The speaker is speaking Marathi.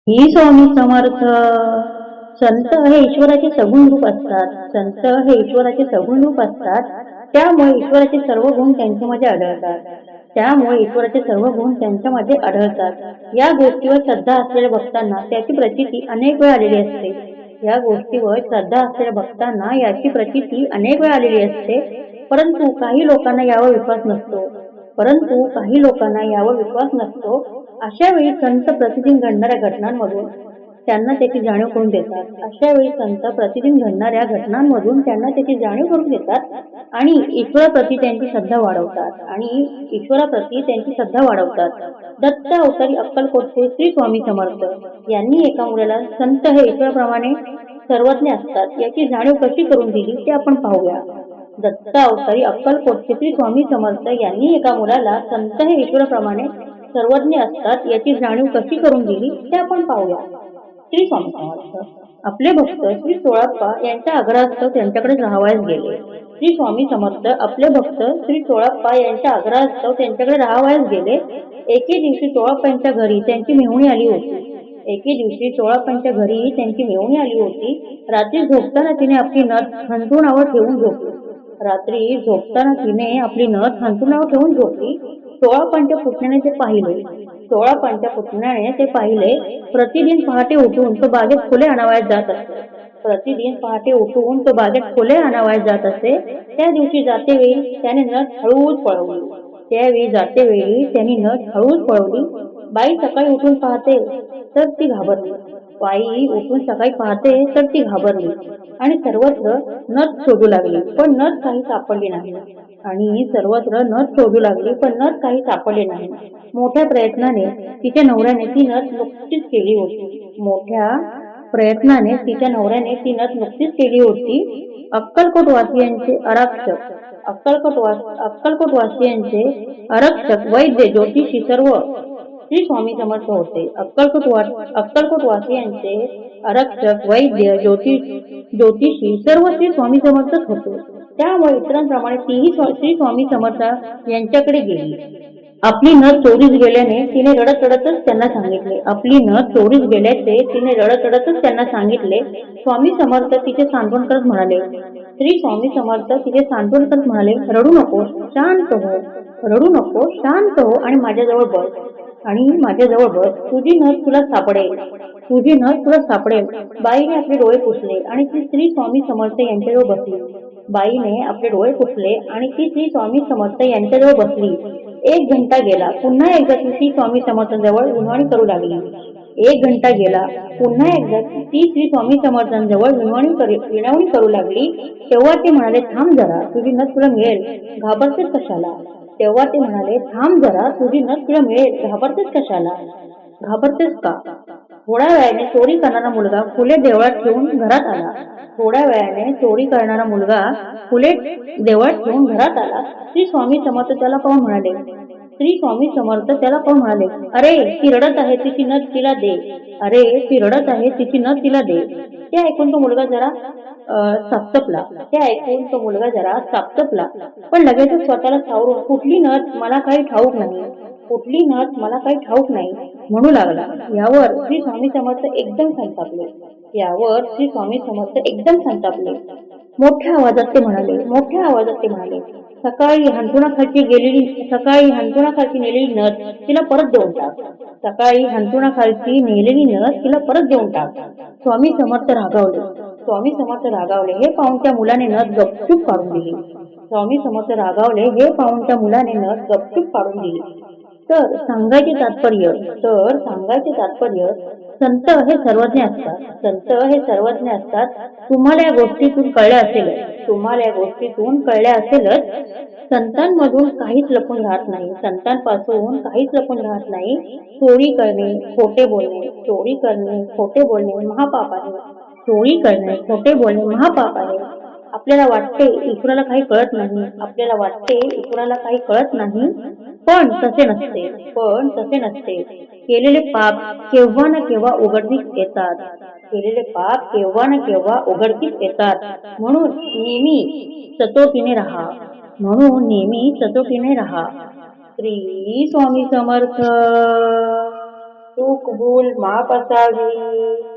ही स्वामी समर्थ. संत हे ईश्वराचे सगुण रूप असतात. संत हे ईश्वराचे सगुण रूप असतात. त्यामुळे ईश्वराचे सर्व गुण त्यांच्यामध्ये आढळतात. त्यामुळे ईश्वराचे सर्व गुण त्यांच्यामध्ये आढळतात. या गोष्टीवर श्रद्धा असलेल्या भक्तांना त्याची प्रचिती अनेक वेळा आलेली असते. या गोष्टीवर श्रद्धा असलेल्या भक्तांना याची प्रचिती अनेक वेळा आलेली असते. परंतु काही लोकांना यावर विश्वास नसतो. अशा वेळी संत प्रतिदिन घडणाऱ्या घटनांमधून त्यांना त्याची जाणीव करून देतात. आणि ईश्वराप्रती त्यांची श्रद्धा वाढवतात. दत्त अवतारी अक्कलकोटचे श्री स्वामी समर्थ यांनी एका मुलाला संत हे ईश्वराप्रमाणे सर्वज्ञ असतात याची जाणीव कशी करून दिली ते आपण पाहूया. दत्त अवतारी अक्कलकोटचे श्री स्वामी समर्थ यांनी एका मुलाला संत हे ईश्वराप्रमाणे सर्वज्ञ असतात याची जाणीव कशी करून दिली ते आपण पाहूया. श्री स्वामी समर्थ. आपले भक्त श्री सोळाप्पा यांच्या आग्रहास्तव त्यांच्याकडे राहावयास गेले. श्री स्वामी समर्थ आपले भक्त श्री सोळाप्पा यांच्या आग्रहास्तव त्यांच्याकडे राहावयास गेले. एके दिवशी सोळाप्पांच्या घरी त्यांची मेहुणी आली होती. रात्री झोपताना तिने आपली नथ अंथरुणावर ठेवून झोपली. सोळाप्पांच्या पुतण्याने ते पाहिले. प्रतिदिन पहाटे उठून तो बागेत फुले आणावयास जात असे. त्या दिवशी जातेवेळी त्याने नथ हळूच पळवली. बाई सकाळी उठून पाहते तर ती घाबरली आणि सर्वत्र नथ शोधू लागली, पण नथ काही सापडली नाही. मोठ्या प्रयत्नाने तिच्या नवऱ्याने ती नथ नुकतीच केली होती. अक्कलकोटवासियांचे आरक्षक, वैद्य, ज्योतिषी सर्व श्री स्वामी समर्थ होते. ज्योतिषी सर्व श्री स्वामी समर्थच होते. त्यामुळे इतरांप्रमाणे तीही श्री स्वामी समर्थ यांच्याकडे गेली. आपली नथ चोरीस गेल्याने तिने रडत रडतच त्यांना सांगितले. स्वामी समर्थ तिचे सांत्वन करत म्हणाले, रडू नकोस, शांत हो आणि माझ्याजवळ बस. तुझी नथ तुला सापडेल. बाईने आपले डोळे पुसले आणि ती श्री स्वामी समर्थ यांच्याजवळ बसली. एक घंटा गेला. पुन्हा एकदा ती श्री स्वामी समर्थांजवळ विनवणी करू लागली. तेव्हा ते म्हणाले, थांब जरा, तुझी नथ तुला मिळेल, घाबरतेस का? थोड्या वेळाने चोरी करणारा मुलगा फुले देवळात ठेवून घरात आला. श्री स्वामी समर्थ त्याला पाहून म्हणाले, अरे ती रडत आहे, तिची नथ तिला दे. ते ऐकून तो मुलगा जरा सापटपला. पण लगेचच स्वतःला सावरून कुठली नथ मला काही ठाऊक नाही म्हणू लागला. यावर श्री स्वामी समर्थ एकदम मोठ्या आवाजात ते म्हणाले, सकाळी हंतरुणाखालची नेलेली नथ तिला परत देऊन टाक. स्वामी समर्थ रागावले. हे पाहून त्या मुलाने नथ गपचूप काढून दिली. तर सांगायचे तात्पर्य, संत हे सर्वज्ञ असतात. तुम्हाला या गोष्टीतून कळल्या असेलच. संतांपासून काहीच लपून राहत नाही. चोरी करणे, खोटे बोलणे महापाप आहे. आपल्याला वाटते ईश्वराला काही कळत नाही, पण तसे नसते. केलेले पाप केव्हा ना केव्हा उघडकीस येतात. म्हणून नेहमी सचोटीने राहा. श्री स्वामी समर्थ. चूक भूल माफ असावी.